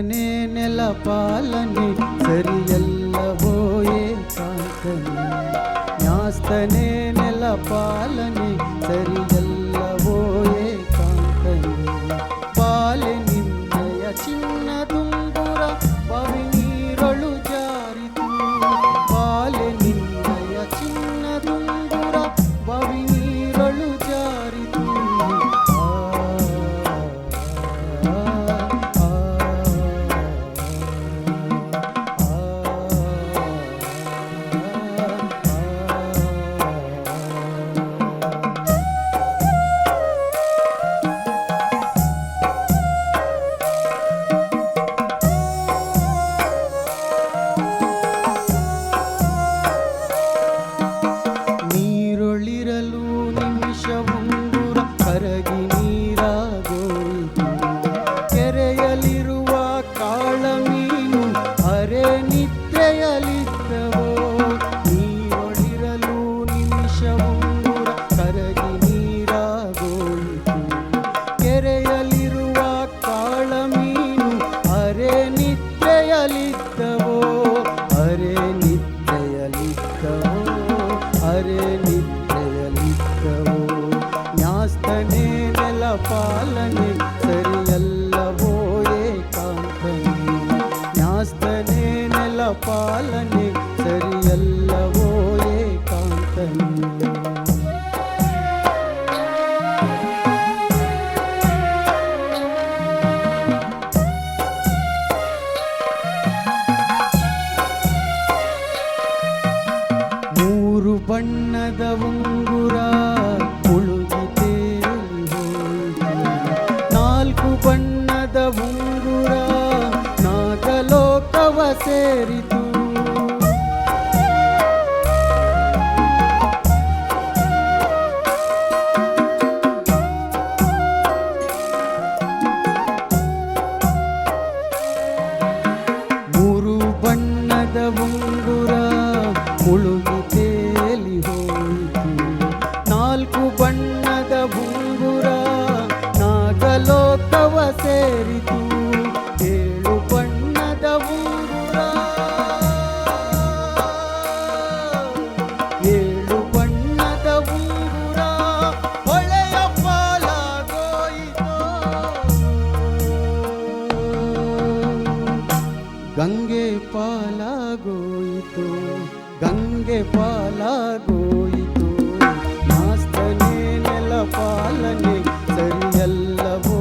ನ್ಯಾಸ್ತನೇ ನೆಲಪಾಲನೆ ಸರಿಯಲ್ಲವೋ ಏಕಾಂತನೇ ನ್ಯಾಸ್ತನೇ ನೆಲಪಾಲನೆ ಸರಿಯಲ್ಲವೋ ಏಕಾಂತನೇ ಪಾಲೆ ನಿನ್ನಯ ಚಿನ್ನ ದುಂಗುರ ಬಾವಿ ನೀರಳು ಜಾರಿತು ಪಾಲೆ ನಿನ್ನಯ ಚಿನ್ನ ದುಂಗುರ ಬಾವಿ ನೀರಳು ಜಾರಿತು ನೀರೊಳಿರಲು ನಿಮಿಷವುಂಗುರ ಕರಗಿ ನೀರಾಗೋಯಿತು ಕೆರೆಯಲಿರುವ ಕಾಳ ಮೀನು ಅರೆ ನಿದ್ರೆಯಲಿದ್ದವೋ ನೀರೊಳಿರಲು ನಿಮಿಷವುಂಗುರ ಕರಗಿ ನೀರಾಗೋಯಿತು ಕೆರೆಯಲಿರುವ ಕಾಳ ಮೀನು ಅರೆ ನಿದ್ರೆಯಲಿದ್ದವೋ ಅರೆ ನಿದ್ರೆಯಲಿದ್ದವೋ ಅರೆ ನಿದ್ರೆಯಲಿದ್ದವೋ ನ್ಯಾಸ್ತನೇ ನೆಲಪಾಲನೆ ಸರಿಯಲ್ಲವೋ ಏಕಾಂತನೇ ನ್ಯಾಸ್ತನೇ ನೆಲಪಾಲನೆ ಸರಿಯಲ್ಲವೋ ಏಕಾಂತನೇ ಮೂರು ಬಣ್ಣದ ಉಂಗುರ ಮುಳುಗಿ ತೇಲಿ ಹೋಯಿತು ನಾಲ್ಕು ಬಣ್ಣದ ಉಂಗುರ ನಾಗಲೋಕವ ಸೇರಿತು ಮೂರು ಬಣ್ಣದ ಉಂಗುರ ಮುಳುಗಿ ತೇಲಿ ಹೋಯಿತು ನಾಲ್ಕು ಬಣ್ಣದ ಉಂಗುರ ನಾಗಲೋಕವ ಸೇರಿತು ಏಳು ಬಣ್ಣದ ಉಂಗುರ ಏಳು ಬಣ್ಣದ ಉಂಗುರ ಹೊಳೆಯ ಪಾಲಾಗೋಯಿತು ಗಂಗೆ ಪಾಲಾಗೋಯಿತು ಗಂಗೆ ಪಾಲಾಗೋಯಿತು ನ್ಯಾಸ್ತನೇ ನೆಲಪಾಲನೆ ಸರಿಯಲ್ಲವೋ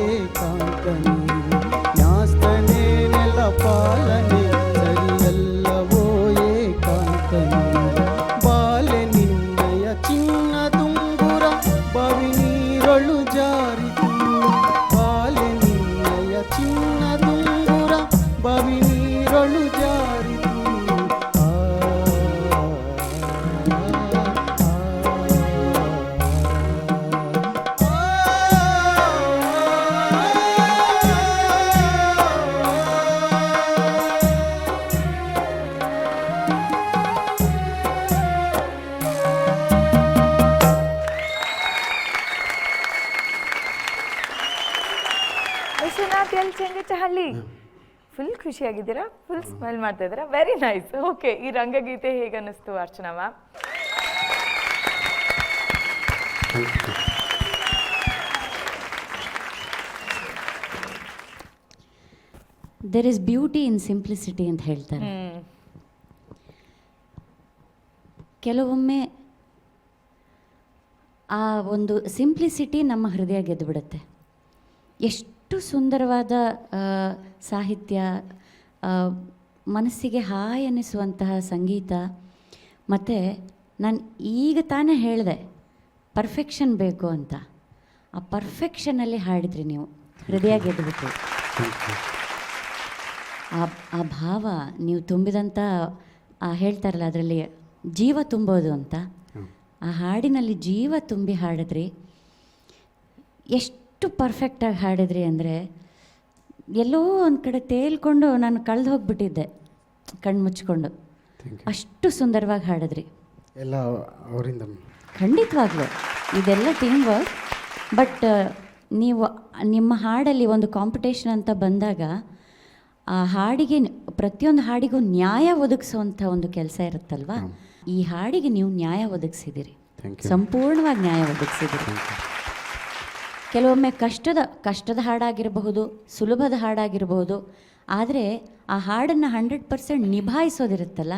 ಏಕಾಂತನೇ ನ್ಯಾಸ್ತನೇ ನೆಲಪಾಲನೆ ಸರಿಯಲ್ಲವೋ ಏಕಾಂತನೇ ಬಾಲೆ ನಿನ್ನಯ ಚಿನ್ನ ದುಂಗುರ ಬಾವಿ ನೀರಳು ಜಾರಿತು ಬಾಲೆ ನಿನ್ನಯ ಚಿನ್ನ ದುಂಗುರ ಬಾವಿ ನೀರಳು ಜಾರಿತು ವಿಶ್ವನಾಥ್ ಎಲ್ ಚೆಂಗಚಹಳ್ಳಿ ಫುಲ್ ಖುಷಿಯಾಗಿದ್ದೀರಾ ಫುಲ್ ಸ್ಮೈಲ್ ಮಾಡ್ತಾ ಇದ್ದೀರಾ ವೆರಿ ನೈಸ್ ಓಕೆ ಈ ರಂಗಗೀತೆ ಹೇಗೆ ಅನ್ನಿಸ್ತು Archana ma'am there is beauty in simplicity ಅಂತ ಹೇಳ್ತಾರೆ ಕೆಲವೊಮ್ಮೆ ಆ ಒಂದು ಸಿಂಪ್ಲಿಸಿಟಿ ನಮ್ಮ ಹೃದಯ ಗೆದ್ದುಬಿಡುತ್ತೆ ಎಷ್ಟು ಸುಂದರವಾದ ಸಾಹಿತ್ಯ ಮನಸ್ಸಿಗೆ ಹಾಯ್ ಅನ್ನಿಸುವಂತಹ ಸಂಗೀತ ಮತ್ತು ನಾನು ಈಗ ತಾನೇ ಹೇಳಿದೆ ಪರ್ಫೆಕ್ಷನ್ ಬೇಕು ಅಂತ ಆ ಪರ್ಫೆಕ್ಷನಲ್ಲಿ ಹಾಡಿದ್ರಿ ನೀವು ಹೃದಯ ಗೆದ್ದುಬಿಟ್ಟು ಆ ಭಾವ ನೀವು ತುಂಬಿದಂಥ ಹೇಳ್ತಾರಲ್ಲ ಅದರಲ್ಲಿ ಜೀವ ತುಂಬೋದು ಅಂತ ಆ ಹಾಡಿನಲ್ಲಿ ಜೀವ ತುಂಬಿ ಹಾಡಿದ್ರಿ ಎಷ್ಟು ಪರ್ಫೆಕ್ಟಾಗಿ ಹಾಡಿದ್ರಿ ಅಂದರೆ ಎಲ್ಲೋ ಒಂದು ಕಡೆ ತೇಲ್ಕೊಂಡು ನಾನು ಕಳೆದು ಹೋಗ್ಬಿಟ್ಟಿದ್ದೆ ಕಣ್ಣು ಮುಚ್ಕೊಂಡು ಅಷ್ಟು ಸುಂದರವಾಗಿ ಹಾಡಿದ್ರಿ ಎಲ್ಲ ಅವರಿಂದ ಖಂಡಿತವಾಗ್ಲೂ ಇದೆಲ್ಲ ಟೀಮ್ ವರ್ಕ್ ಬಟ್ ನೀವು ನಿಮ್ಮ ಹಾಡಲ್ಲಿ ಒಂದು ಕಾಂಪಿಟೇಷನ್ ಅಂತ ಬಂದಾಗ ಆ ಹಾಡಿಗೆ ಪ್ರತಿಯೊಂದು ಹಾಡಿಗೂ ನ್ಯಾಯ ಒದಗಿಸುವಂಥ ಒಂದು ಕೆಲಸ ಇರುತ್ತಲ್ವಾ, ಈ ಹಾಡಿಗೆ ನೀವು ನ್ಯಾಯ ಒದಗಿಸಿದ್ದೀರಿ, ಸಂಪೂರ್ಣವಾಗಿ ನ್ಯಾಯ ಒದಗಿಸಿದ್ದೀರಿ. ಕೆಲವೊಮ್ಮೆ ಕಷ್ಟದ ಹಾಡಾಗಿರಬಹುದು, ಸುಲಭದ ಹಾಡಾಗಿರಬಹುದು, ಆದರೆ ಆ ಹಾಡನ್ನು 100% ನಿಭಾಯಿಸೋದಿರುತ್ತಲ್ಲ,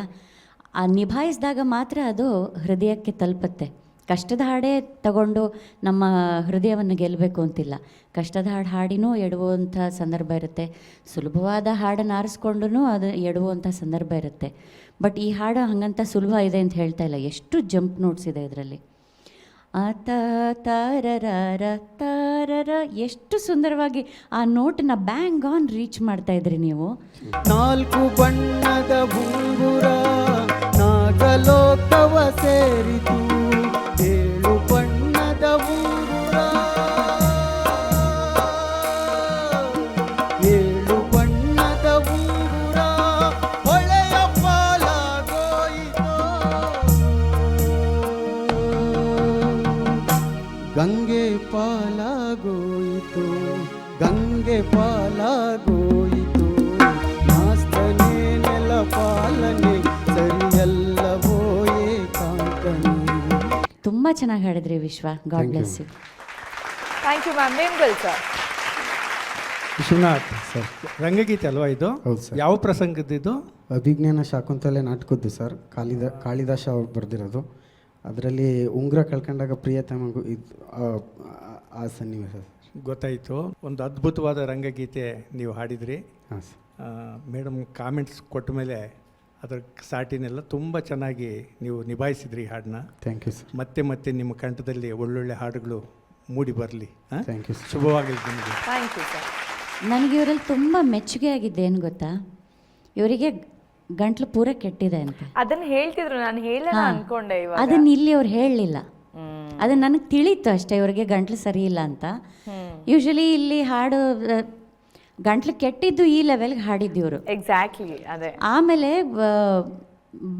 ಆ ನಿಭಾಯಿಸಿದಾಗ ಮಾತ್ರ ಅದು ಹೃದಯಕ್ಕೆ ತಲುಪುತ್ತೆ. ಕಷ್ಟದ ಹಾಡೇ ತಗೊಂಡು ನಮ್ಮ ಹೃದಯವನ್ನು ಗೆಲ್ಲಬೇಕು ಅಂತಿಲ್ಲ. ಕಷ್ಟದ ಹಾಡಿನೂ ಎಡುವಂಥ ಸಂದರ್ಭ ಇರುತ್ತೆ, ಸುಲಭವಾದ ಹಾಡನ್ನು ಆರಿಸ್ಕೊಂಡು ಅದು ಎಡುವಂಥ ಸಂದರ್ಭ ಇರುತ್ತೆ. ಬಟ್ ಈ ಹಾಡು ಹಾಗಂತ ಸುಲಭ ಇದೆ ಅಂತ ಹೇಳ್ತಾ ಇಲ್ಲ, ಎಷ್ಟು ಜಂಪ್ ನೋಟ್ಸ್ ಇದೆ ಇದರಲ್ಲಿ. ತಾರರ ತಾರರ, ಎಷ್ಟು ಸುಂದರವಾಗಿ ಆ ನೋಟನ್ನ ಬ್ಯಾಂಗ್ ಆನ್ ರೀಚ್ ಮಾಡ್ತಾ ಇದ್ರಿ ನೀವು. 4 ಬಣ್ಣದ ಬುಂಗುರ ನಾಗಲೋಕವ ಸೇರಿತು, 7 ಬಣ್ಣದ ಬುಂಗುರ, 7 ಬಣ್ಣದ ಬುಂಗುರ ಹೊಳೆಯ ಪಾಲಾಗೋಯಿತು. ಗಂಗೆ ಪಾಲಾಗೋಯಿತು, ಗಂಗೆ ಪಾಲಾಗೋಯಿತು, ನಾಸ್ತನೇ ನೆಲ ಪಾಲನೆ ಸರಿಯಲ್ಲವೋ ಏಕಾಂತನೇ. ತುಂಬ ಚೆನ್ನಾಗಿ ಹಾಡಿದ್ರಿ Vishwa, God bless you. Thank you ma'am. ನೇಮ್ಗಳು ಸರ್? ವಿಶ್ವನಾಥ್ ಸರ್, ರಂಗಗೀತೆ ಅಲ್ವಾ ಇದು? ಹೌದು ಸರ್. ಯಾವ ಪ್ರಸಂಗದ್ದು? ಅಭಿಜ್ಞಾನ ಶಾಕುಂತಲೆ ನಾಟಕದ್ದು ಸರ್, ಕಾಳಿದಾಸ ಅವ್ರು ಬರೆದಿರೋದು. ಅದರಲ್ಲಿ ಉಂಗುರ ಕಳ್ಕೊಂಡಾಗ ಪ್ರಿಯತಮಗೂ ಇದು ಆ ಸನ್ನಿವೇಶ ಸರ್. ಗೊತ್ತಾಯಿತು. ಒಂದು ಅದ್ಭುತವಾದ ರಂಗಗೀತೆ ನೀವು ಹಾಡಿದ್ರಿ. ಹಾಂ ಸರ್. ಮೇಡಮ್ ಕಾಮೆಂಟ್ಸ್ ಕೊಟ್ಟ ಮೇಲೆ ಅದರ ಸಾಟಿನೆಲ್ಲ ತುಂಬ ಚೆನ್ನಾಗಿ ನೀವು ನಿಭಾಯಿಸಿದ್ರಿ ಹಾಡನ್ನ. Thank you sir. ಮತ್ತೆ ಮತ್ತೆ ನಿಮ್ಮ ಕಂಠದಲ್ಲಿ ಒಳ್ಳೊಳ್ಳೆ ಹಾಡುಗಳು ಮೂಡಿ ಬರಲಿ. Thank you sir. ಶುಭವಾಗಲಿ ನಿಮಗೆ. Thank you sir. ನನಗೆ ಇವರಲ್ಲಿ ತುಂಬ ಮೆಚ್ಚುಗೆ ಆಗಿದ್ದೆ ಏನು ಗೊತ್ತಾ, ಇವರಿಗೆ ಗಂಟ್ಲು ಪೂರ ಕೆಟ್ಟಿದೆ ಅಂತ. ಅದನ್ನ ಹೇಳ್ತಿದ್ರು, ನಾನು ಹೇಳೋಣ ಅನ್ಕೊಂಡೆ ಇವಾಗ. ಅದನ್ನ ಇಲ್ಲಿ ಅವ್ರು ಹೇಳಲಿಲ್ಲ, ಅದು ನನಗೆ ತಿಳಿತು ಅಷ್ಟೇ, ಇವರಿಗೆ ಗಂಟ್ಲು ಸರಿ ಇಲ್ಲ ಅಂತ. ಯೂಶಲಿ ಇಲ್ಲಿ ಹಾಡು ಗಂಟ್ಲು ಕೆಟ್ಟಿದ್ದು ಈ ಲೆವೆಲ್ಗೆ ಹಾಡಿದ್ದು ಇವರು. ಎಕ್ಸಾಕ್ಟ್ಲಿ ಅದೇ. ಆಮೇಲೆ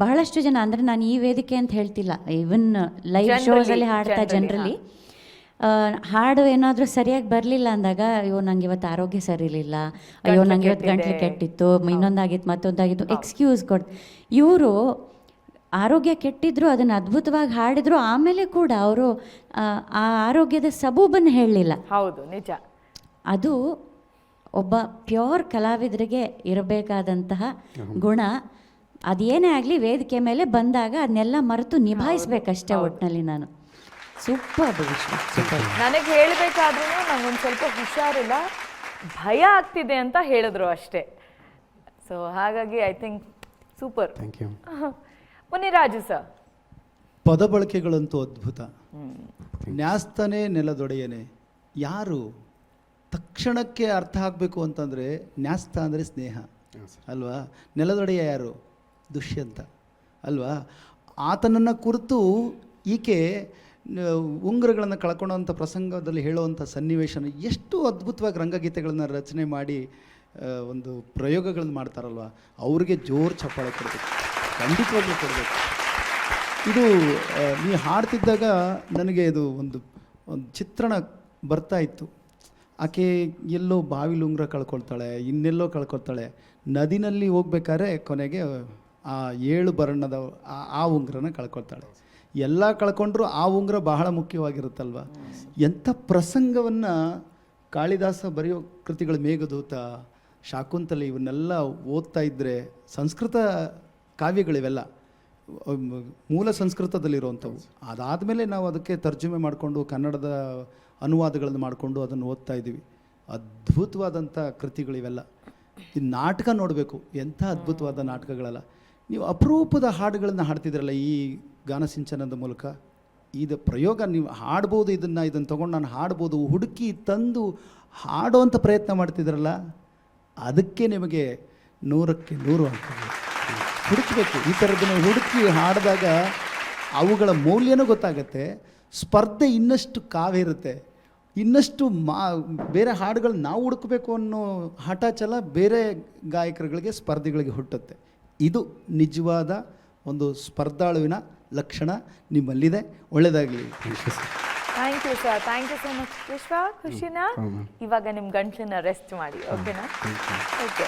ಬಹಳಷ್ಟು ಜನ, ಅಂದರೆ ನಾನು ಈ ವೇದಿಕೆ ಅಂತ ಹೇಳ್ತಿಲ್ಲ, ಈವನ್ ಲೈವ್ ಶೋಸಲ್ಲಿ ಹಾಡ್ತಾ ಜನರಲ್ಲಿ ಹಾಡು ಏನಾದರೂ ಸರಿಯಾಗಿ ಬರಲಿಲ್ಲ ಅಂದಾಗ, ಅಯ್ಯೋ ನಂಗೆ ಇವತ್ತು ಆರೋಗ್ಯ ಸರಿ ಇರಲಿಲ್ಲ, ಅಯ್ಯೋ ನಂಗೆ ಇವತ್ತು ಗಂಟ್ಲು ಕೆಟ್ಟಿತ್ತು, ಇನ್ನೊಂದಾಗಿತ್ತು ಮತ್ತೊಂದಾಗಿತ್ತು, ಎಕ್ಸ್ಕ್ಯೂಸ್ ಕೊಡ್. ಇವರು ಆರೋಗ್ಯ ಕೆಟ್ಟಿದ್ರು, ಅದನ್ನು ಅದ್ಭುತವಾಗಿ ಹಾಡಿದ್ರು, ಆಮೇಲೆ ಕೂಡ ಅವರು ಆ ಆರೋಗ್ಯದ ಸಬೂಬನ್ನು ಹೇಳಲಿಲ್ಲ. ಹೌದು, ನಿಜ. ಅದು ಒಬ್ಬ ಪ್ಯೂರ್ ಕಲಾವಿದರಿಗೆ ಇರಬೇಕಾದಂತಹ ಗುಣ. ಅದೇನೇ ಆಗಲಿ ವೇದಿಕೆ ಮೇಲೆ ಬಂದಾಗ ಅದನ್ನೆಲ್ಲ ಮರೆತು ನಿಭಾಯಿಸ್ಬೇಕಷ್ಟೇ. ಒಟ್ಟಿನಲ್ಲಿ ನಾನು ಸೂಪರ್ ವಿಶ್ವ, ಸೂಪರ್. ನನಗೆ ಹೇಳಬೇಕಾದ್ರೂ ನಂಗೊಂದು ಸ್ವಲ್ಪ ಹುಷಾರಿಲ್ಲ, ಭಯ ಆಗ್ತಿದೆ ಅಂತ ಹೇಳಿದ್ರು ಅಷ್ಟೇ. ಸೊ ಹಾಗಾಗಿ I think super. Thank you. Muniraju sir? ಪದ ಬಳಕೆಗಳಂತೂ ಅದ್ಭುತ. ನ್ಯಾಸ್ತನೇ ನೆಲದೊಡೆಯನೆ, ಯಾರು ತಕ್ಷಣಕ್ಕೆ ಅರ್ಥ ಆಗಬೇಕು ಅಂತಂದರೆ, ನ್ಯಾಸ್ತ ಅಂದರೆ ಸ್ನೇಹ ಅಲ್ವಾ, ನೆಲದೊಡೆಯ ಯಾರು? ದುಷ್ಯಂತ ಅಲ್ವಾ. ಆತನನ್ನು ಕುರಿತು ಈಕೆ ಉಂಗುರಗಳನ್ನು ಕಳ್ಕೊಳ್ಳೋವಂಥ ಪ್ರಸಂಗದಲ್ಲಿ ಹೇಳುವಂಥ ಸನ್ನಿವೇಶನ ಎಷ್ಟು ಅದ್ಭುತವಾಗಿ ರಂಗಗೀತೆಗಳನ್ನು ರಚನೆ ಮಾಡಿ ಒಂದು ಪ್ರಯೋಗಗಳನ್ನು ಮಾಡ್ತಾರಲ್ವ, ಅವ್ರಿಗೆ ಜೋರು ಚಪ್ಪಾಳೆ ಕೊಡಬೇಕು, ಖಂಡಿತವಾಗ್ಲೂ ಕೊಡಬೇಕು. ಇದು ನೀ ಹಾಡ್ತಿದ್ದಾಗ ನನಗೆ ಇದು ಒಂದು ಚಿತ್ರಣ ಬರ್ತಾ ಇತ್ತು. ಆಕೆ ಎಲ್ಲೋ ಬಾವಿಲಿ ಉಂಗುರ ಕಳ್ಕೊಳ್ತಾಳೆ, ಇನ್ನೆಲ್ಲೋ ಕಳ್ಕೊಳ್ತಾಳೆ, ನದಿನಲ್ಲಿ ಹೋಗ್ಬೇಕಾದ್ರೆ ಕೊನೆಗೆ ಆ 7 ಬಣ್ಣದ ಆ ಉಂಗುರನ ಕಳ್ಕೊಳ್ತಾಳೆ. ಎಲ್ಲ ಕಳ್ಕೊಂಡ್ರು ಆ ಉಂಗುರ ಬಹಳ ಮುಖ್ಯವಾಗಿರುತ್ತಲ್ವ. ಎಂಥ ಪ್ರಸಂಗವನ್ನು ಕಾಳಿದಾಸ ಬರೆಯೋ ಕೃತಿಗಳು, ಮೇಘದೂತ, ಶಾಕುಂತಲೆ, ಇವನ್ನೆಲ್ಲ ಓದ್ತಾ ಇದ್ದರೆ, ಸಂಸ್ಕೃತ ಕಾವ್ಯಗಳಿವೆಲ್ಲ ಮೂಲ ಸಂಸ್ಕೃತದಲ್ಲಿರುವಂಥವು. ಅದಾದಮೇಲೆ ನಾವು ಅದಕ್ಕೆ ತರ್ಜುಮೆ ಮಾಡಿಕೊಂಡು ಕನ್ನಡದ ಅನುವಾದಗಳನ್ನು ಮಾಡಿಕೊಂಡು ಅದನ್ನು ಓದ್ತಾ ಇದ್ದೀವಿ. ಅದ್ಭುತವಾದಂಥ ಕೃತಿಗಳಿವೆಲ್ಲ. ಈ ನಾಟಕ ನೋಡಬೇಕು, ಎಂಥ ಅದ್ಭುತವಾದ ನಾಟಕಗಳಲ್ಲ. ನೀವು ಅಪರೂಪದ ಹಾಡುಗಳನ್ನು ಹಾಡ್ತಿದ್ರಲ್ಲ ಈ ಗಾನಸಿಂಚನದ ಮೂಲಕ. ಇದು ಪ್ರಯೋಗ, ನೀವು ಹಾಡ್ಬೋದು, ಇದನ್ನು ತೊಗೊಂಡು ನಾನು ಹಾಡ್ಬೋದು, ಹುಡುಕಿ ತಂದು ಹಾಡುವಂಥ ಪ್ರಯತ್ನ ಮಾಡ್ತಿದ್ರಲ್ಲ, ಅದಕ್ಕೆ ನಿಮಗೆ 100ಕ್ಕೆ 100 ಅಂಕ. ಹುಡುಕಬೇಕು, ಈ ಥರದನ್ನು ಹುಡುಕಿ ಹಾಡಿದಾಗ ಅವುಗಳ ಮೌಲ್ಯನೂ ಗೊತ್ತಾಗತ್ತೆ. ಸ್ಪರ್ಧೆ ಇನ್ನಷ್ಟು ಕಾವ್ಯ ಇರುತ್ತೆ, ಇನ್ನಷ್ಟು ಬೇರೆ ಹಾಡುಗಳು ನಾವು ಹುಡುಕಬೇಕು ಅನ್ನೋ ಹಠ ಛಲ ಬೇರೆ ಗಾಯಕರುಗಳಿಗೆ, ಸ್ಪರ್ಧಿಗಳಿಗೆ ಹುಟ್ಟುತ್ತೆ. ಇದು ನಿಜವಾದ ಒಂದು ಸ್ಪರ್ಧಾಳುವಿನ ಲಕ್ಷಣ ನಿಮ್ಮಲ್ಲಿದೆ. ಒಳ್ಳೆಯದಾಗಲಿ. Thank you sir. Thank you so much Vishwa. ಖುಷಿನಾ? ಇವಾಗ ನಿಮ್ಮ ಗಂಟ್ಲನ್ನ ರೆಸ್ಟ್ ಮಾಡಿ, ಓಕೆನಾ? ಓಕೆ.